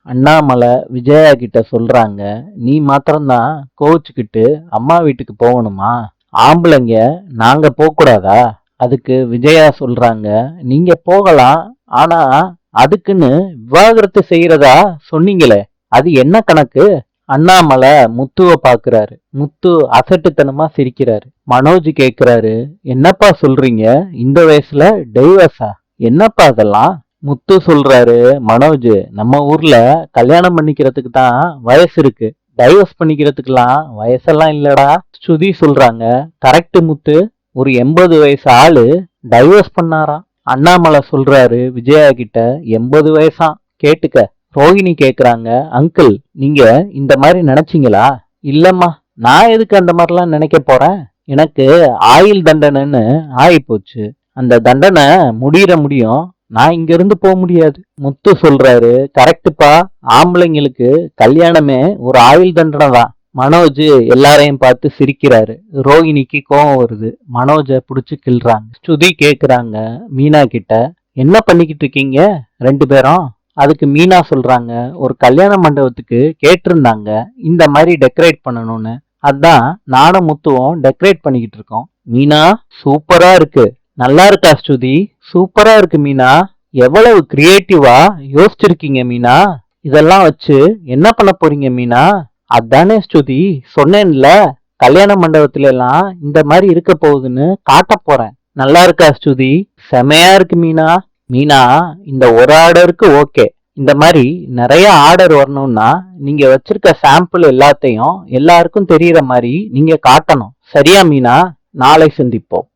அண்ணாமலை விஜயா கிட்ட சொல்றாங்க, நீ மாத்திரம்தான் கோவிச்சுக்கிட்டு அம்மா வீட்டுக்கு போகணுமா? ஆம்பளைங்க நாங்க போக கூடாதா? அதுக்கு விஜயா சொல்றாங்க, நீங்க போகலாம், ஆனா அதுக்குன்னு விவாகரத்து செய்யறதா சொன்னீங்களே, அது என்ன கணக்கு? அண்ணாமலை முத்துவ பாக்குறாரு. முத்து அசட்டுத்தனமா சிரிக்கிறாரு. மனோஜ் கேக்குறாரு, என்னப்பா சொல்றீங்க? இந்த வயசுல டைவர்ஸா? என்னப்பா அதெல்லாம்? முத்து சொல்றாரு, மனோஜ், நம்ம ஊர்ல கல்யாணம் பண்ணிக்கிறதுக்கு தான் வயசு இருக்கு, டைவர்ஸ் பண்ணிக்கிறதுக்கெல்லாம் வயசெல்லாம் இல்லடா. ஸ்ருதி சொல்றாங்க, கரெக்ட் முத்து, ஒரு 80 வயசு ஆளு டைவர்ஸ் பண்ணாராம். அண்ணாமலை சொல்றாரு விஜயா கிட்ட, 80 வயசாம், கேட்டுக்க. ரோஹிணி கேக்குறாங்க, அங்கிள், நீங்க இந்த மாதிரி நினைச்சீங்களா? இல்லம்மா, நான் எதுக்கு அந்த மாதிரிலாம் நினைக்க போறேன்? எனக்கு ஆயுள் தண்டனைன்னு ஆயி போச்சு. அந்த தண்டனை முடியும், நான் இங்க இருந்து போக முடியாது. முத்து சொல்றாரு, கரெக்டுப்பா, ஆம்பளைங்களுக்கு கல்யாணமே ஒரு ஆயுள் தண்டனை தான். மனோஜ் எல்லாரையும் பார்த்து சிரிக்கிறாரு. ரோகிணிக்கு கோபம் வருது. மனோஜை புடிச்சு கிள்றாங்க. ஸ்ருதி கேக்குறாங்க மீனா கிட்ட, என்ன பண்ணிக்கிட்டு இருக்கீங்க ரெண்டு பேரும்? அதுக்கு மீனா சொல்றாங்க, ஒரு கல்யாண மண்டபத்துக்கு கேட்டிருந்தாங்க இந்த மாதிரி டெக்கரேட் பண்ணணும்னு, அதான் நானும் முத்துவும் டெக்கரேட் பண்ணிக்கிட்டு இருக்கோம். மீனா, சூப்பரா இருக்கு. நல்லா இருக்கா ஸ்ருதி? சூப்பரா இருக்கு மீனா. எவ்வளவு கிரியேட்டிவா யோசிச்சிருக்கீங்க மீனா. இதெல்லாம் வச்சு என்ன பண்ண போறீங்க மீனா? அதானே ஸ்ருதி, சொன்னேன்ல, கல்யாண மண்டபத்துல எல்லாம் இந்த மாதிரி இருக்க போகுதுன்னு காட்ட போறேன். நல்லா இருக்கா ஸ்ருதி? செமையா இருக்கு மீனா. மீனா, இந்த ஒரு ஆர்டருக்கு ஓகே. இந்த மாதிரி நிறைய ஆர்டர் வரணும்னா நீங்க வச்சிருக்க சாம்பிள் எல்லாத்தையும் எல்லாருக்கும் தெரியற மாதிரி நீங்க காட்டணும். சரியா மீனா? நாளை சந்திப்போம்.